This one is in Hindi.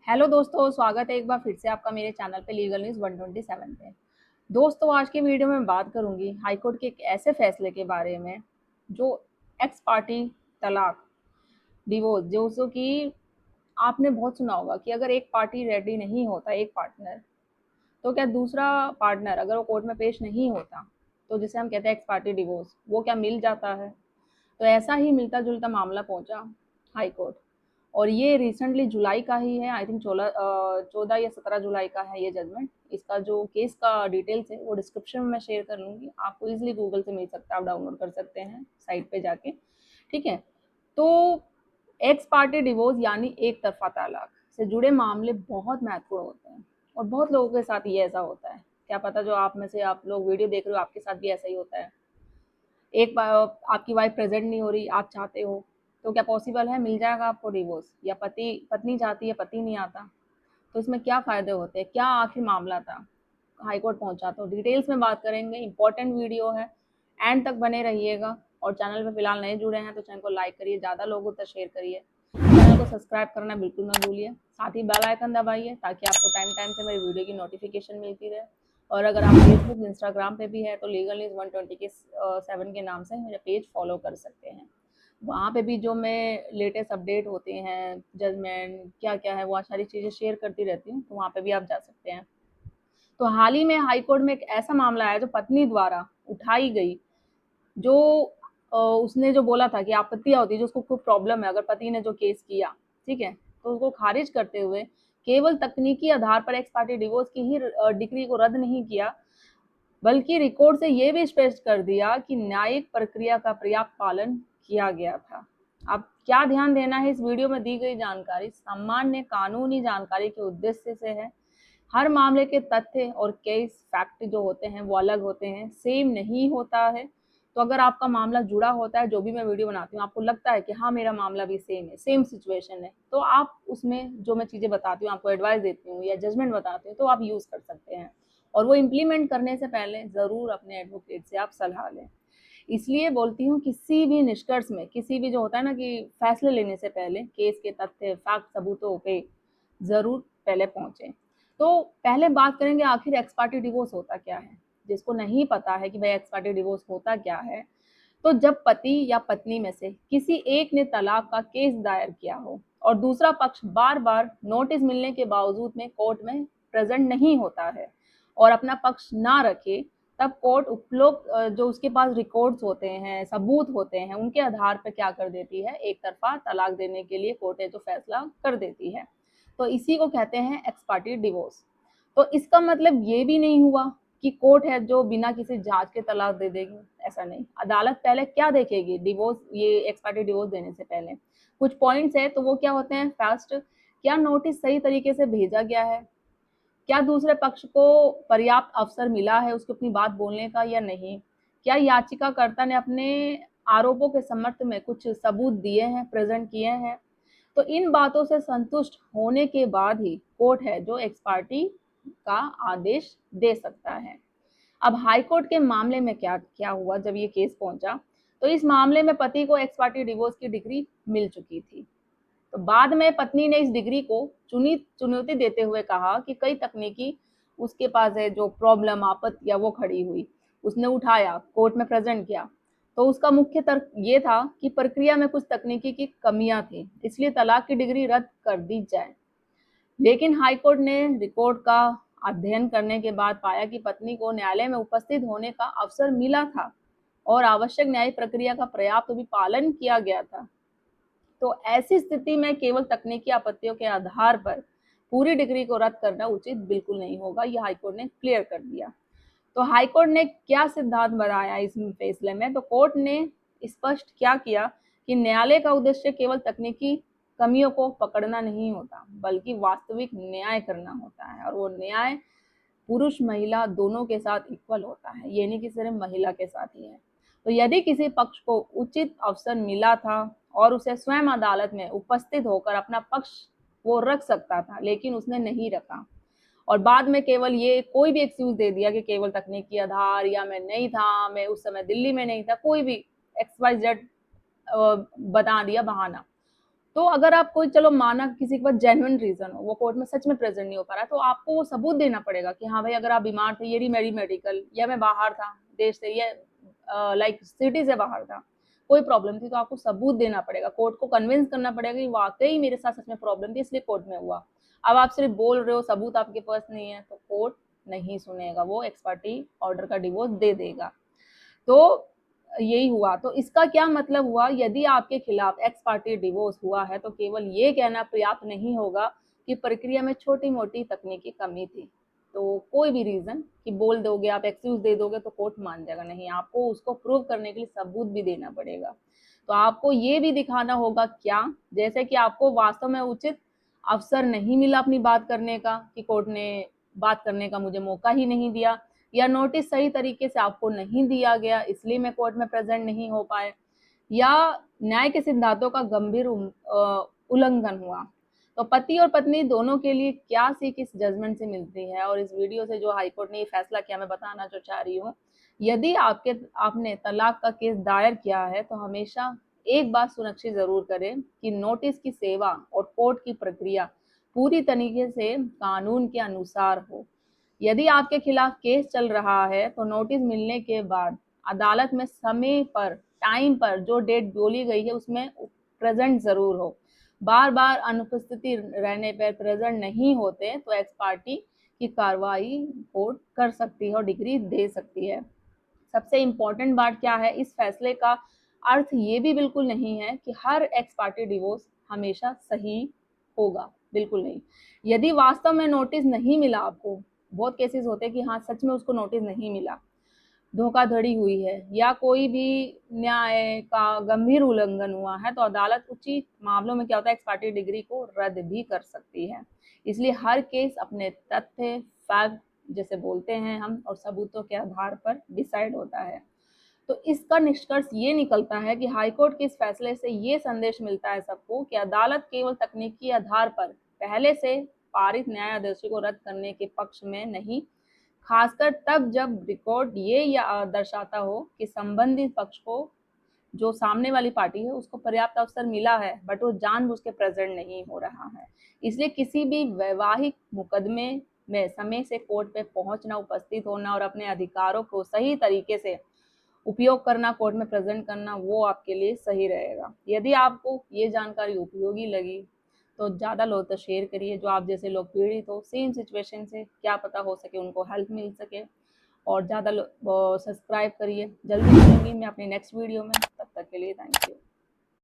हेलो दोस्तों, स्वागत है एक बार फिर से आपका मेरे चैनल पे लीगल न्यूज़ 127 पे। दोस्तों, आज की वीडियो में बात करूंगी हाईकोर्ट के एक ऐसे फैसले के बारे में जो एक्स पार्टी तलाक डिवोर्स जो कि आपने बहुत सुना होगा कि अगर एक पार्टी रेडी नहीं होता, एक पार्टनर, तो क्या दूसरा पार्टनर अगर वो कोर्ट में पेश नहीं होता तो जिसे हम कहते हैं एक्स पार्टी डिवोर्स, वो क्या मिल जाता है। तो ऐसा ही मिलता जुलता मामला पहुंचा हाई कोर्ट, और ये रिसेंटली जुलाई का ही है। आई थिंक 14 या 17 जुलाई का है ये जजमेंट। इसका जो केस का डिटेल्स है वो डिस्क्रिप्शन में मैं शेयर कर लूँगी, आपको इजीली गूगल से मिल सकता है, आप डाउनलोड कर सकते हैं साइट पे जाके। ठीक है, तो एक्स पार्टी डिवोर्स यानी एक तरफा तलाक से जुड़े मामले बहुत महत्वपूर्ण होते हैं, और बहुत लोगों के साथ ये ऐसा होता है। क्या पता जो आप में से आप लोग वीडियो देख रहे हो आपके साथ भी ऐसा ही होता है। एक बार आपकी वाइफ प्रेजेंट नहीं हो रही, आप चाहते हो, तो क्या पॉसिबल है मिल जाएगा आपको डिवोर्स, या पत्नी चाहती है, पति नहीं आता, तो इसमें क्या फ़ायदे होते हैं, क्या आखिर मामला था, हाई कोर्ट पहुंचा। तो डिटेल्स में बात करेंगे, इंपॉर्टेंट वीडियो है, एंड तक बने रहिएगा। और चैनल पे फिलहाल नए जुड़े हैं तो चैनल को लाइक करिए, ज़्यादा लोगों तक शेयर करिए, चैनल को सब्सक्राइब करना बिल्कुल ना भूलिए, साथ ही बेल आइकन दबाइए ताकि आपको टाइम टाइम से मेरी वीडियो की नोटिफिकेशन मिलती रहे। और अगर आप फेसबुक इंस्टाग्राम पे भी है तो लीगल न्यूज़ 127 के नाम से मेरा पेज फॉलो कर सकते हैं। वहाँ पे भी जो मैं लेटेस्ट अपडेट होते हैं, जजमेंट क्या क्या है, वो सारी चीज़ें शेयर करती रहती हूँ, तो वहाँ पे भी आप जा सकते हैं। तो हाल ही में हाई कोर्ट में एक ऐसा मामला आया जो पत्नी द्वारा उठाई गई, जो उसने जो बोला था कि आपत्तियाँ होती है, जो उसको खूब प्रॉब्लम है अगर पति ने जो केस किया, ठीक है, तो उसको खारिज करते हुए केवल तकनीकी आधार पर एक्स पार्टी डिवोर्स की ही डिग्री को रद्द नहीं किया, बल्कि रिकॉर्ड से ये भी स्पष्ट कर दिया कि न्यायिक प्रक्रिया का पर्याप्त पालन किया गया था। अब क्या ध्यान देना है, इस वीडियो में दी गई जानकारी सामान्य कानूनी जानकारी के उद्देश्य से है। हर मामले के तथ्य और केस फैक्ट जो होते हैं वो अलग होते हैं, सेम नहीं होता है। तो अगर आपका मामला जुड़ा होता है, जो भी मैं वीडियो बनाती हूँ, आपको लगता है कि हाँ मेरा मामला भी सेम है, सेम सिचुएशन है, तो आप उसमें जो मैं चीज़ें बताती हूँ, आपको एडवाइस देती हूँ या जजमेंट बताती हूँ, तो आप यूज़ कर सकते हैं। और वो इम्प्लीमेंट करने से पहले ज़रूर अपने एडवोकेट से आप सलाह लें। इसलिए बोलती हूँ, किसी भी निष्कर्ष में, किसी भी जो होता है ना कि फैसले लेने से पहले केस के तथ्य फैक्ट सबूतों पे ज़रूर पहले पहुँचें। तो पहले बात करेंगे आखिर एक्स पार्टी डिवोर्स होता क्या है। जिसको नहीं पता है कि भाई एक्स पार्टी डिवोर्स होता क्या है, तो जब पति या पत्नी में से किसी एक ने तलाक का केस दायर किया हो और दूसरा पक्ष बार बार नोटिस मिलने के बावजूद में कोर्ट में प्रेजेंट नहीं होता है और अपना पक्ष ना रखे, तब कोर्ट उपरोक्त जो उसके पास रिकॉर्ड्स होते हैं, सबूत होते हैं, उनके आधार पर क्या कर देती है, एक तरफा तलाक देने के लिए कोर्ट जो फैसला कर देती है। तो इसी को कहते हैं एक्स पार्टी डिवोर्स। तो इसका मतलब ये भी नहीं हुआ कि कोर्ट है जो बिना किसी जांच के तलाक दे देगी, ऐसा नहीं। अदालत पहले क्या देखेगी डिवोर्स, ये एक्स पार्टी डिवोर्स देने से पहले कुछ पॉइंट्स है, तो वो क्या होते हैं, फर्स्ट, क्या नोटिस सही तरीके से भेजा गया है, क्या दूसरे पक्ष को पर्याप्त अवसर मिला है उसको अपनी बात बोलने का या नहीं, क्या याचिकाकर्ता ने अपने आरोपों के समर्थन में कुछ सबूत दिए हैं, प्रेजेंट किए हैं। तो इन बातों से संतुष्ट होने के बाद ही कोर्ट है जो एक्स पार्टी का आदेश दे सकता है। अब हाई कोर्ट के मामले में क्या क्या हुआ, जब ये केस पहुंचा तो इस मामले में पति को एक्स पार्टी डिवोर्स की डिग्री मिल चुकी थी। तो बाद में पत्नी ने इस डिग्री को चुनौती देते हुए कहा कि कई तकनीकी उसके पास है जो प्रॉब्लम, आपत्तियां वो खड़ी हुई, उसने उठाया, कोर्ट में प्रेजेंट किया। तो उसका मुख्य तर्क ये था कि प्रक्रिया में कुछ तकनीकी की कमियां थी, इसलिए तलाक की डिग्री रद्द कर दी जाए। लेकिन हाईकोर्ट ने रिकॉर्ड का अध्ययन करने के बाद पाया कि पत्नी को न्यायालय में उपस्थित होने का अवसर मिला था और आवश्यक न्यायिक प्रक्रिया का पर्याप्त भी पालन किया गया था। तो ऐसी स्थिति में केवल तकनीकी आपत्तियों के आधार पर पूरी डिग्री को रद्द करना उचित बिल्कुल नहीं होगा, यह हाईकोर्ट ने क्लियर कर दिया। तो हाईकोर्ट ने क्या सिद्धांत बनाया इस फैसले में, तो कोर्ट ने स्पष्ट क्या किया कि न्यायालय का उद्देश्य केवल तकनीकी कमियों को पकड़ना नहीं होता, बल्कि वास्तविक न्याय करना होता है, और वो न्याय पुरुष महिला दोनों के साथ इक्वल होता है, ये नहीं कि सिर्फ महिला के साथ ही है। तो यदि किसी पक्ष को उचित अवसर मिला था और उसे स्वयं अदालत में उपस्थित होकर अपना पक्ष वो रख सकता था, लेकिन उसने नहीं रखा और बाद में केवल ये कोई भी एक्सक्यूज दे दिया कि केवल तकनीकी आधार, या मैं नहीं था, मैं उस समय दिल्ली में नहीं था, कोई भी एक्स वाई जेड बता दिया बहाना, तो अगर आप कोई, चलो माना किसी के पास जेन्युइन रीजन हो, वो कोर्ट में सच में प्रेजेंट नहीं हो पा रहा है, तो आपको वो सबूत देना पड़ेगा कि हाँ भाई अगर आप बीमार थे, ये रही मेरी मेडिकल, या मैं बाहर था देश से, या लाइक सिटी से बाहर था, कोई प्रॉब्लम थी, तो आपको सबूत देना पड़ेगा, कोर्ट को कन्विंस करना पड़ेगा कि वाकई मेरे साथ सच में प्रॉब्लम थी इसलिए कोर्ट में हुआ। अब आप सिर्फ बोल रहे हो, सबूत आपके पास नहीं है, तो कोर्ट नहीं सुनेगा, वो एक्स पार्टी ऑर्डर का डिवोर्स दे देगा। तो यही हुआ। तो इसका क्या मतलब हुआ, यदि आपके खिलाफ एक्स पार्टी डिवोर्स हुआ है तो केवल ये कहना पर्याप्त नहीं होगा कि प्रक्रिया में छोटी मोटी तकनीकी कमी थी। तो कोई भी रीजन कि बोल दोगे, आप एक्सक्यूज दे दोगे तो कोर्ट मान जाएगा, नहीं, आपको उसको प्रूव करने के लिए सबूत भी देना पड़ेगा। तो आपको ये भी दिखाना होगा क्या, जैसे कि आपको वास्तव में उचित अवसर नहीं मिला अपनी बात करने का, कि कोर्ट ने बात करने का मुझे मौका ही नहीं दिया, या नोटिस सही तरीके से आपको नहीं दिया गया इसलिए मैं कोर्ट में प्रेजेंट नहीं हो पाए, या न्याय के सिद्धांतों का गंभीर उल्लंघन हुआ। तो पति और पत्नी दोनों के लिए क्या सीख इस जजमेंट से मिलती है, और इस वीडियो से जो हाईकोर्ट ने ये फैसला किया मैं बताना जो चाह रही हूँ, यदि आपने तलाक का केस दायर किया है तो हमेशा एक बात सुनिश्चित जरूर करें कि नोटिस की सेवा और कोर्ट की प्रक्रिया पूरी तरीके से कानून के अनुसार हो। यदि आपके खिलाफ केस चल रहा है तो नोटिस मिलने के बाद अदालत में समय पर, टाइम पर जो डेट बोली गई है उसमें प्रेजेंट जरूर हो। बार बार अनुपस्थिति रहने पर, प्रेजेंट नहीं होते तो एक्स पार्टी की कार्रवाई कोर्ट कर सकती है और डिग्री दे सकती है। सबसे इम्पोर्टेंट बात क्या है, इस फैसले का अर्थ ये भी बिल्कुल नहीं है कि हर एक्स पार्टी डिवोर्स हमेशा सही होगा, बिल्कुल नहीं। यदि वास्तव में नोटिस नहीं मिला आपको, बहुत केसेस होते हैं कि हाँ सच में उसको नोटिस नहीं मिला, धोखाधड़ी हुई है या कोई भी न्याय का गंभीर उल्लंघन हुआ है, तो अदालत उचित मामलों में क्या होता है, एक्स पार्टी डिग्री को रद्द भी कर सकती है। इसलिए हर केस अपने तथ्य, फैक्ट जैसे बोलते हैं हम, और सबूतों के आधार पर डिसाइड होता है। तो इसका निष्कर्ष ये निकलता है कि हाईकोर्ट के इस फैसले से ये संदेश मिलता है सबको कि अदालत केवल तकनीकी आधार पर पहले से पारित न्याय आदेशों को रद्द करने के पक्ष में नहीं, खासकर तब जब रिकॉर्ड ये या दर्शाता हो कि संबंधित पक्ष को, जो सामने वाली पार्टी है, उसको पर्याप्त अवसर मिला है बट वो जानबूझ के प्रेजेंट नहीं हो रहा है। इसलिए किसी भी वैवाहिक मुकदमे में समय से कोर्ट पे पहुंचना, उपस्थित होना और अपने अधिकारों को सही तरीके से उपयोग करना, कोर्ट में प्रेजेंट करना, वो आपके लिए सही रहेगा। यदि आपको ये जानकारी उपयोगी लगी तो ज़्यादा लोग तो शेयर करिए, जो आप जैसे लोग पीड़ित हो सेम सिचुएशन से, क्या पता हो सके उनको हेल्प मिल सके। और ज़्यादा सब्सक्राइब करिए। जल्दी मिलूंगी मैं अपनी नेक्स्ट वीडियो में, तब तक के लिए थैंक यू।